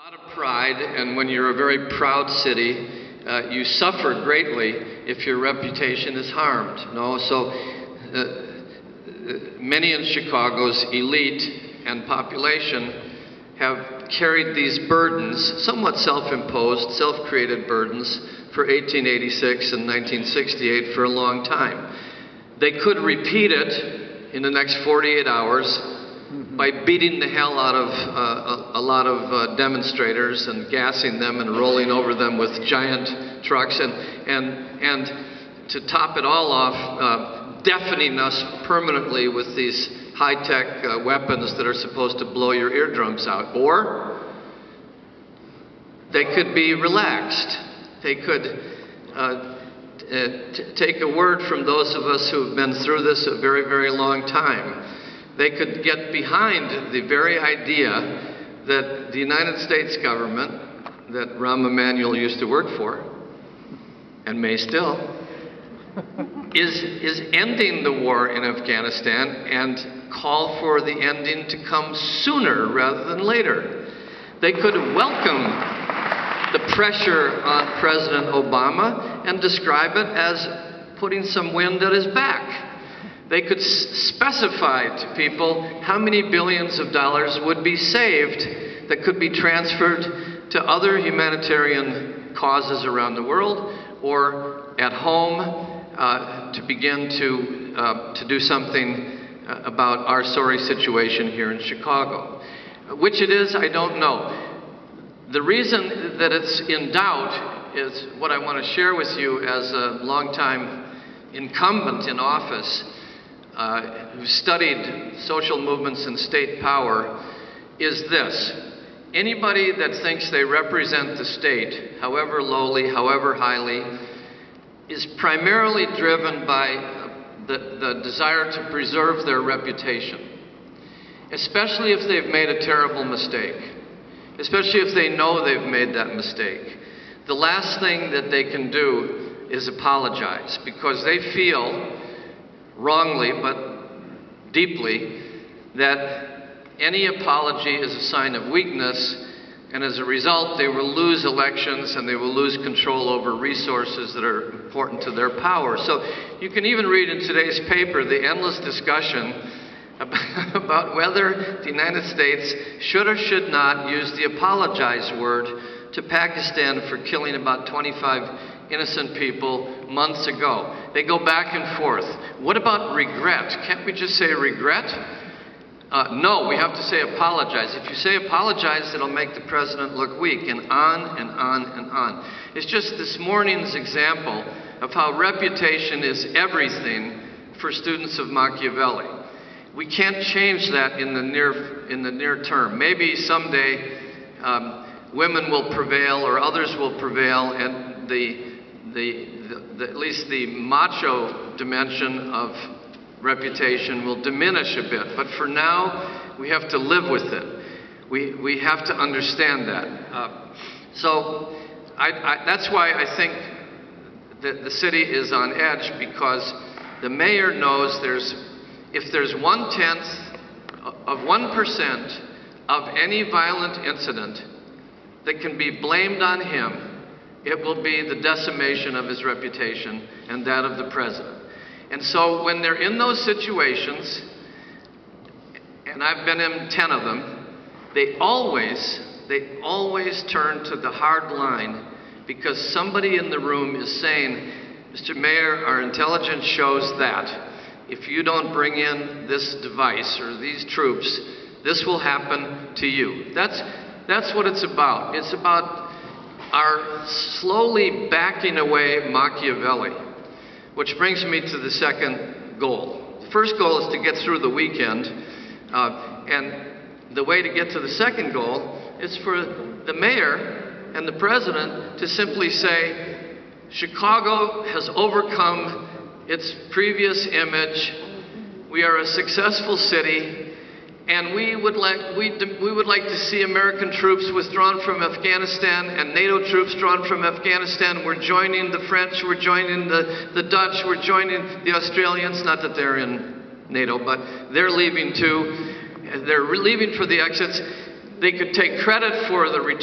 lot of pride, and when you're a very proud city, you suffer greatly if your reputation is harmed. No, so many in Chicago's elite and population have carried these burdens, somewhat self-imposed, self-created burdens, for 1886 and 1968 for a long time. They could repeat it in the next 48 hours by beating the hell out of a lot of demonstrators and gassing them and rolling over them with giant trucks and to top it all off, deafening us permanently with these high-tech weapons that are supposed to blow your eardrums out. Or they could be relaxed. They could take a word from those of us who have been through this a very, very long time. They could get behind the very idea that the United States government, that Rahm Emanuel used to work for, and may still, is ending the war in Afghanistan, and call for the ending to come sooner rather than later. They could welcome the pressure on President Obama and describe it as putting some wind at his back. They could specify to people how many billions of dollars would be saved that could be transferred to other humanitarian causes around the world or at home to begin to do something about our sorry situation here in Chicago. Which it is, I don't know. The reason that it's in doubt is what I want to share with you as a longtime incumbent in office who studied social movements and state power, is this. Anybody that thinks they represent the state, however lowly, however highly, is primarily driven by the desire to preserve their reputation, especially if they've made a terrible mistake, especially if they know they've made that mistake. The last thing that they can do is apologize, because they feel, wrongly but deeply, that any apology is a sign of weakness, and as a result they will lose elections and they will lose control over resources that are important to their power. So you can even read in today's paper the endless discussion about whether the United States should or should not use the apologize word to Pakistan for killing about 25 innocent people months ago. They go back and forth. What about regret? Can't we just say regret? No, we have to say apologize. If you say apologize, it'll make the president look weak, and on and on and on. It's just this morning's example of how reputation is everything for students of Machiavelli. We can't change that in the near term. Maybe someday women will prevail or others will prevail, and at least the macho dimension of reputation will diminish a bit. But for now, we have to live with it. We have to understand that. So that's why I think that the city is on edge, because the mayor knows if there's 1/10 of 1% of any violent incident that can be blamed on him, it will be the decimation of his reputation and that of the president. And so when they're in those situations, and I've been in 10 of them, they always turn to the hard line, because somebody in the room is saying, Mr. Mayor, our intelligence shows that if you don't bring in this device or these troops, this will happen to you. That's what it's about. It's about our slowly backing away Machiavelli, which brings me to the second goal. The first goal is to get through the weekend, and the way to get to the second goal is for the mayor and the president to simply say, Chicago has overcome its previous image. We are a successful city, and we would like to see American troops withdrawn from Afghanistan and NATO troops drawn from Afghanistan. We're joining the French, we're joining the Dutch, we're joining the Australians. Not that they're in NATO, but they're leaving too. They're leaving for the exits. They could take credit for the return